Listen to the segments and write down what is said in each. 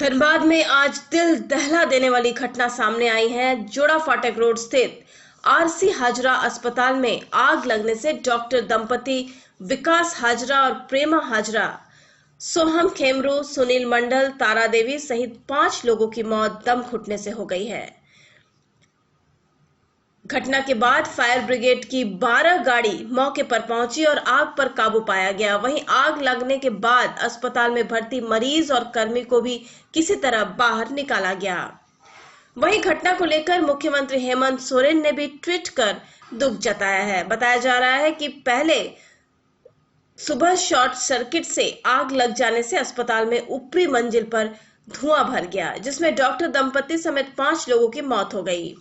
धनबाद में आज दिल दहला देने वाली घटना सामने आई है। जोड़ा फाटक रोड स्थित आरसी हाजरा अस्पताल में आग लगने से डॉक्टर दंपति विकास हाजरा और प्रेमा हाजरा, सोहम खेमरू, सुनील मंडल, तारा देवी सहित 5 लोगों की मौत दम घुटने से हो गई है। घटना के बाद फायर ब्रिगेड की 12 गाड़ी मौके पर पहुंची और आग पर काबू पाया गया। वहीं आग लगने के बाद अस्पताल में भर्ती मरीज और कर्मी को भी किसी तरह बाहर निकाला गया। वहीं घटना को लेकर मुख्यमंत्री हेमंत सोरेन ने भी ट्वीट कर दुख जताया है। बताया जा रहा है कि पहले सुबह शॉर्ट सर्किट से आग लग जाने से अस्पताल में ऊपरी मंजिल पर धुआं भर गया, जिसमें डॉक्टर दंपति समेत 5 लोगों की मौत हो गई।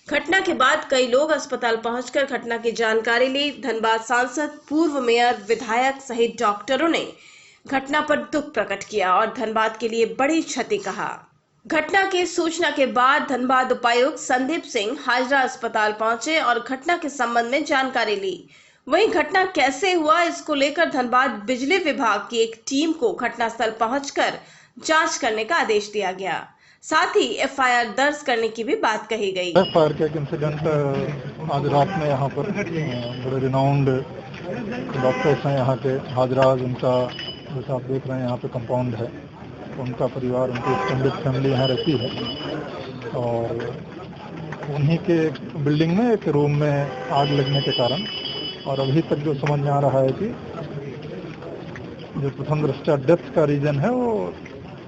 घटना के बाद कई लोग अस्पताल पहुंचकर घटना की जानकारी ली। धनबाद सांसद, पूर्व मेयर, विधायक सहित डॉक्टरों ने घटना पर दुख प्रकट किया और धनबाद के लिए बड़ी क्षति कहा। घटना की सूचना के बाद धनबाद उपायुक्त संदीप सिंह हाजरा अस्पताल पहुंचे और घटना के संबंध में जानकारी ली। वहीं घटना कैसे हुआ, इसको लेकर धनबाद बिजली विभाग की एक टीम को घटनास्थल पहुंचकर जांच करने का आदेश दिया गया। साथ ही एफआईआर दर्ज करने की भी बात कही गई। फायर का एक इंसिडेंट आज रात में यहाँ पर बड़े रिनाउंड डॉक्टर्स हैं यहाँ के, हाजरा जिनका जैसा आप देख रहे हैं यहाँ पे कंपाउंड है, उनका परिवार, उनकी एक्सटेंडेड फैमिली यहाँ रहती है और उन्हीं के बिल्डिंग में एक रूम में आग लगने के कारण, और अभी तक जो समझ में आ रहा है कि जो प्रथम दृष्टया डेथ का रीजन है वो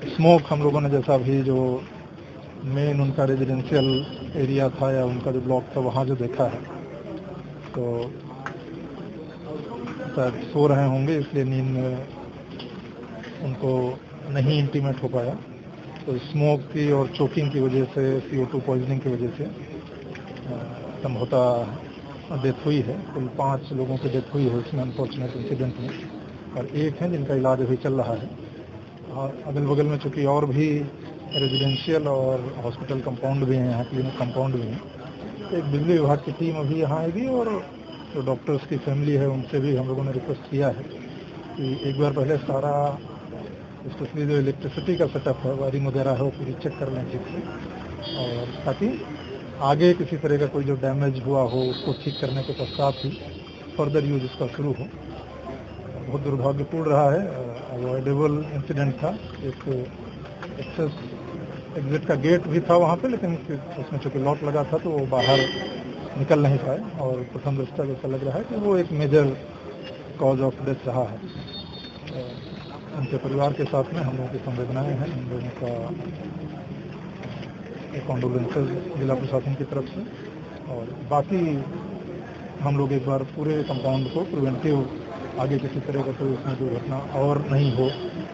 स्मोक, हम लोगों ने जैसा भी जो मेन उनका रेजिडेंशियल एरिया था या उनका जो ब्लॉक था वहाँ जो देखा है, तो शायद सो रहे होंगे इसलिए नींद में उनको नहीं इंटीमेट हो पाया, तो स्मोक की और चोकिंग की वजह से, CO2 पॉइजनिंग की वजह से संभवतः डेथ हुई है। कुल 5 लोगों की डेथ हुई है इसमें अनफॉर्चुनेट इंसिडेंट में, और एक है जिनका इलाज अभी चल रहा है। और अगल बगल में चूँकि और भी रेजिडेंशियल और हॉस्पिटल कंपाउंड भी हैं, यहाँ क्लिनिक कंपाउंड भी हैं, तो एक बिजली विभाग की टीम अभी यहाँ आएगी और जो डॉक्टर्स की फैमिली है उनसे भी हम लोगों ने रिक्वेस्ट किया है कि एक बार पहले सारा स्पेशली जो इलेक्ट्रिसिटी का सेटअप है, वायरिंग वगैरह है, वो पूरी चेक कर लें ठीक से, और ताकि आगे किसी तरह का कोई जो डैमेज हुआ हो उसको ठीक करने के पश्चात ही फर्दर यूज उसका शुरू हो। बहुत दुर्भाग्यपूर्ण रहा है, अवॉइडेबल इंसिडेंट था। एक एक्सेस एग्जिट का गेट भी था वहाँ पे, लेकिन उसमें चूँकि लॉक लगा था तो वो बाहर निकल नहीं पाए, और प्रथम दृष्टया जैसा लग रहा है कि वो एक मेजर कॉज ऑफ डेथ रहा है। उनके परिवार के साथ में हम लोगों की संवेदनाएं हैं, हम लोगों का कॉन्डोलेंसेज जिला प्रशासन की तरफ से, और बाकी हम लोग एक बार पूरे कंपाउंड को प्रिवेंटिव, आगे किसी तरह का कोई उसमें दुर्घटना और नहीं हो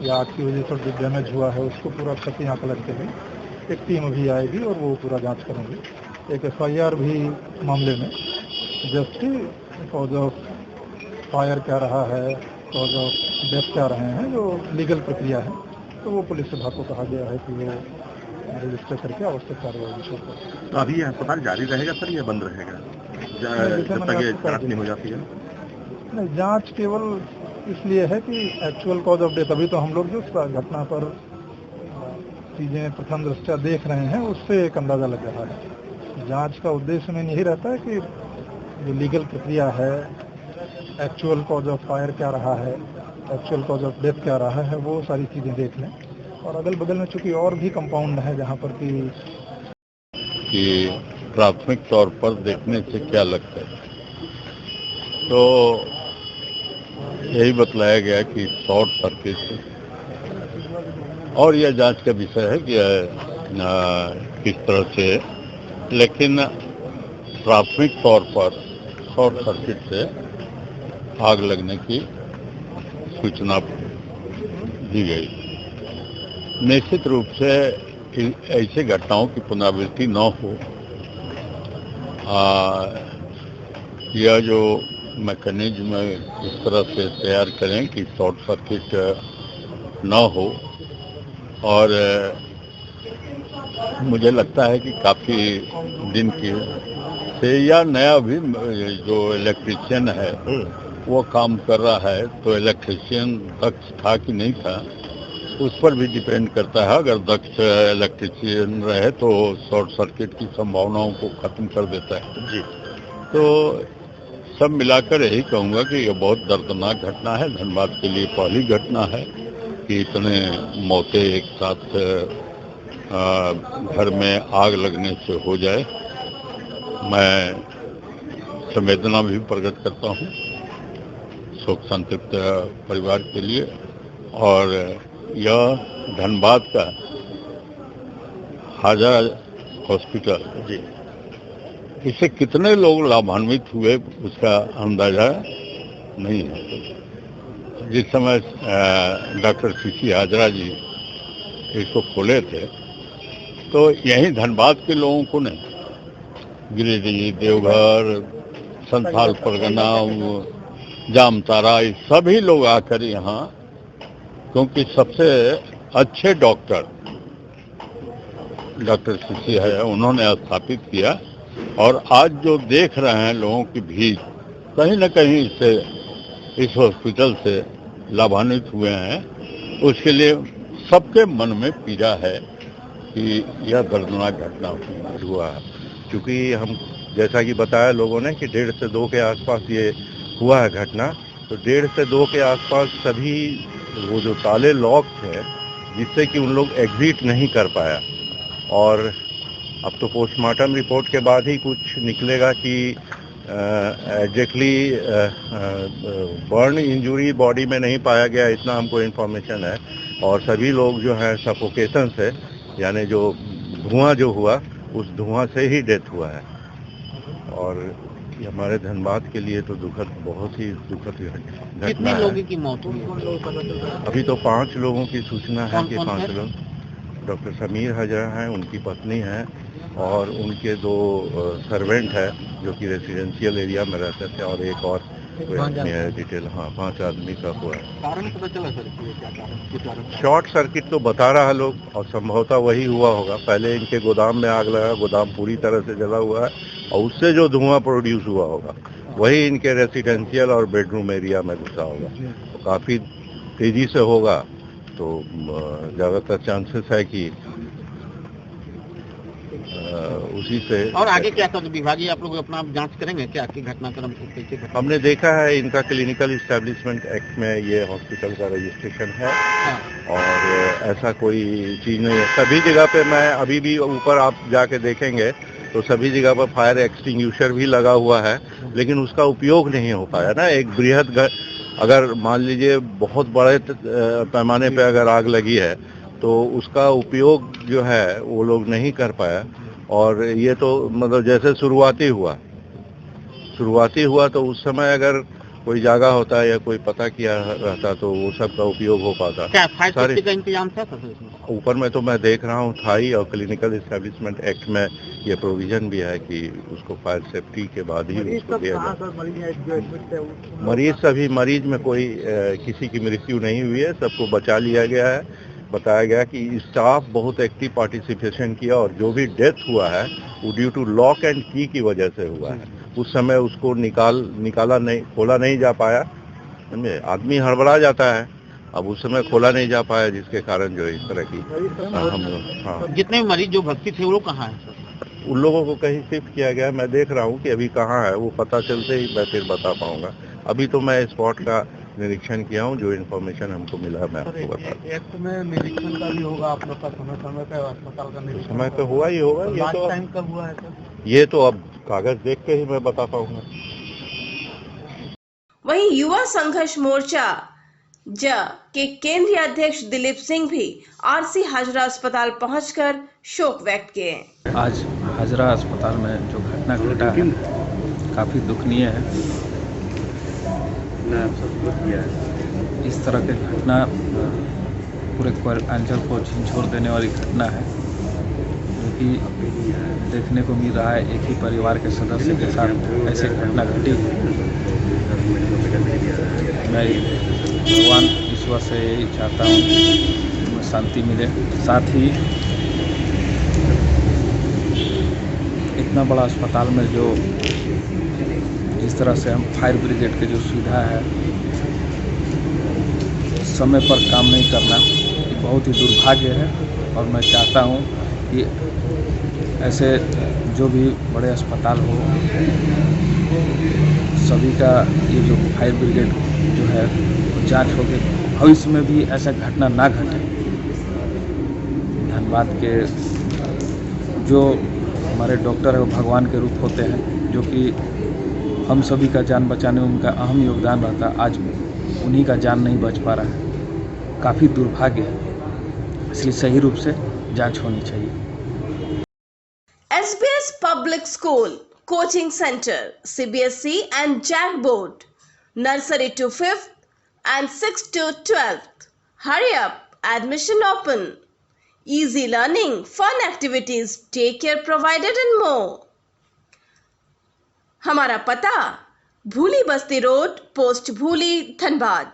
या आग की वजह से जो डैमेज हुआ है उसको पूरा क्षति आकलन के लिए एक टीम अभी आएगी और वो पूरा जांच करेंगे। एक FIR भी मामले में, जबकि कॉज ऑफ फायर क्या रहा है, कॉज ऑफ डेथ क्या रहे हैं, जो लीगल प्रक्रिया है, तो वो पुलिस विभाग को कहा गया है कि वो रजिस्टर करके आवश्यक कार्रवाई शुरू करें। तो अभी अस्पताल जारी रहेगा सर या बंद रहेगा जब तक ये जांच नहीं हो जाती है? नहीं, जांच केवल इसलिए है कि एक्चुअल कॉज ऑफ डेथ, अभी तो हम लोग जो घटना पर चीज़ें प्रथम दृष्टया देख रहे हैं उससे एक अंदाज़ा लग रहा है। जांच का उद्देश्य में यही रहता है कि जो लीगल प्रक्रिया है, एक्चुअल कॉज ऑफ फायर क्या रहा है, एक्चुअल कॉज ऑफ डेथ क्या रहा है, वो सारी चीज़ें देख लें। और अगल बगल में चूँकि और भी कंपाउंड है जहाँ पर कि प्राथमिक तौर पर देखने से क्या लगता है, तो यही बतलाया गया कि शॉर्ट सर्किट से, और यह जांच का विषय है कि किस तरह से, लेकिन प्राथमिक तौर पर शॉर्ट सर्किट से आग लगने की सूचना दी गई। निश्चित रूप से ऐसे घटनाओं की पुनरावृत्ति न हो, यह जो मैकेनिज्म इस तरह से तैयार करें कि शॉर्ट सर्किट न हो, और मुझे लगता है कि काफ़ी दिन की से या नया भी जो इलेक्ट्रीशियन है वो काम कर रहा है, तो इलेक्ट्रीशियन दक्ष था कि नहीं था उस पर भी डिपेंड करता है। अगर दक्ष इलेक्ट्रिशियन रहे तो शॉर्ट सर्किट की संभावनाओं को खत्म कर देता है जी। तो सब मिलाकर यही कहूँगा कि ये बहुत दर्दनाक घटना है। धनबाद के लिए पहली घटना है कि इतने मौतें एक साथ घर में आग लगने से हो जाए। मैं संवेदना भी प्रकट करता हूँ शोक संतप्त परिवार के लिए। और यह धनबाद का हाजरा हॉस्पिटल जी। इससे कितने लोग लाभान्वित हुए उसका अंदाजा नहीं है। जिस समय डॉक्टर सीसी हाजरा जी इसको खोले थे तो यहीं धनबाद के लोगों को ने गिरिडीह, देवघर, संथाल परगना, जामताड़ा, सभी लोग आकर यहाँ, क्योंकि सबसे अच्छे डॉक्टर सीसी है उन्होंने स्थापित किया। और आज जो देख रहे हैं लोगों की भीड़, कहीं न कहीं इससे इस हॉस्पिटल से लाभान्वित हुए हैं। उसके लिए सबके मन में पीड़ा है कि यह दर्दनाक घटना हुआ है। क्योंकि हम जैसा कि बताया लोगों ने कि 1.5 से 2 के आसपास ये हुआ है घटना, तो 1.5 से 2 के आसपास सभी वो जो ताले लॉक थे जिससे कि उन लोग एग्जिट नहीं कर पाया। और अब तो पोस्टमार्टम रिपोर्ट के बाद ही कुछ निकलेगा कि एग्जैक्टली बर्न इंजरी बॉडी में नहीं पाया गया, इतना हमको इन्फॉर्मेशन है। और सभी लोग जो हैं सफोकेशन से, यानी जो धुआं जो हुआ उस धुआं से ही डेथ हुआ है। और ये हमारे धनबाद के लिए तो दुखद, बहुत ही दुखद घटना। कितने लोगों की मौत हुई? अभी तो 5 लोगों की सूचना है कि 5 लोग। डॉक्टर समीर हाजरा हैं, उनकी पत्नी है और उनके 2 सर्वेंट है जो कि रेसिडेंशियल एरिया में रहते थे, और एक और डिटेल। हाँ, 5 आदमी का हुआ है। कारण पता चला सर क्या कारण? शॉर्ट सर्किट तो बता रहा लोग, और संभवतः वही हुआ होगा। पहले इनके गोदाम में आग लगा, गोदाम पूरी तरह से जला हुआ है, और उससे जो धुआं प्रोड्यूस हुआ होगा वही इनके रेसिडेंशियल और बेडरूम एरिया में घुसा होगा। तो काफ़ी तेज़ी से होगा, तो ज़्यादातर चांसेस है कि उसी से। और आगे क्या कर विभागीय आप लोग अपना जांच करेंगे क्या कि घटनाक्रम को कैसे? हमने देखा है इनका क्लिनिकल इस्टेब्लिशमेंट एक्ट में ये हॉस्पिटल का रजिस्ट्रेशन है। हाँ। और ऐसा कोई चीज़ नहीं है। सभी जगह पे मैं अभी भी ऊपर आप जाके देखेंगे तो सभी जगह पर फायर एक्सटिंग्विशर भी लगा हुआ है, लेकिन उसका उपयोग नहीं हो पाया ना। एक बृहद अगर मान लीजिए बहुत बड़े पैमाने पे अगर आग लगी है तो उसका उपयोग जो है वो लोग नहीं कर पाया। और ये तो मतलब जैसे शुरुआती हुआ तो उस समय अगर कोई जागा होता है या कोई पता किया रहता तो वो सब का उपयोग हो पाता। क्या फायर सेफ्टी का इंतजाम था सर? ऊपर में तो मैं देख रहा हूँ था ही, और क्लिनिकल इस्टेब्लिशमेंट एक्ट में ये प्रोविजन भी है कि उसको फायर सेफ्टी के बाद ही उसको दिया जाए। मरीज में कोई किसी की मृत्यु नहीं हुई है, सबको बचा लिया गया है। बताया गया कि स्टाफ बहुत एक्टिव पार्टिसिपेशन किया, और जो भी डेथ हुआ है वो ड्यू टू लॉक एंड की वजह से हुआ है। उस समय उसको निकाला नहीं, खोला नहीं जा पाया। समझे, आदमी हड़बड़ा जाता है, अब उस समय खोला नहीं जा पाया, जिसके कारण जो इस तरह की हाँ। जितने मरीज जो भर्ती थे वो लोग कहाँ हैं सर? उन लोगों को कहीं शिफ्ट किया गया। मैं देख रहा हूँ कि अभी कहाँ है, वो पता चलते ही मैं फिर बता पाऊंगा। अभी तो मैं स्पॉट का निरीक्षण किया हूँ, जो इन्फॉर्मेशन हमको मिला मैं आपको बता दूँ। एक में निरीक्षण का भी होगा आप लोग का, समय पे अस्पताल का निरीक्षण समय पे हुआ ही होगा। ये तो टाइम कब हुआ है सर? ये तो अब कागज देख के ही मैं बता पाऊंगा। वहीं युवा संघर्ष मोर्चा के केंद्रीय अध्यक्ष दिलीप सिंह भी आरसी हाजरा अस्पताल पहुंचकर शोक व्यक्त किए। आज हाजरा अस्पताल में जो घटना घटा है काफ़ी दुखनीय है। इस तरह की घटना पूरे अंचल को झिझोर देने वाली घटना है, जो कि देखने को मिल रहा है। एक ही परिवार के सदस्य के साथ ऐसी घटना घटी। मैं भगवान ईश्वर से यही चाहता हूँ कि शांति मिले। साथ ही इतना बड़ा अस्पताल में जो जिस तरह से हम फायर ब्रिगेड के जो सुविधा है समय पर काम नहीं करना, बहुत ही दुर्भाग्य है और मैं चाहता हूँ कि ऐसे जो भी बड़े अस्पताल हो सभी का ये जो फायर ब्रिगेड जो है जांच हो के भविष्य में भी ऐसा घटना ना घटे। धनबाद के जो हमारे डॉक्टर है वो भगवान के रूप होते हैं, जो कि हम सभी का जान बचाने में उनका अहम योगदान रहता है। आज उन्हीं का जान नहीं बच पा रहा है, काफ़ी दुर्भाग्य है, इसलिए सही रूप से जांच होनी चाहिए। SBS Public School Coaching Center, CBSE and JAC Board, Nursery to 5th and 6th to 12th. Hurry up, admission open. Easy learning, fun activities, daycare provided and more. हमारा पता भूली बस्ती रोड, पोस्ट भूली, धनबाद।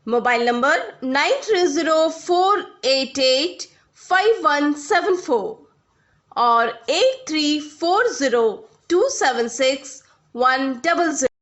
मोबाइल नंबर 9304885174 और 8340276100।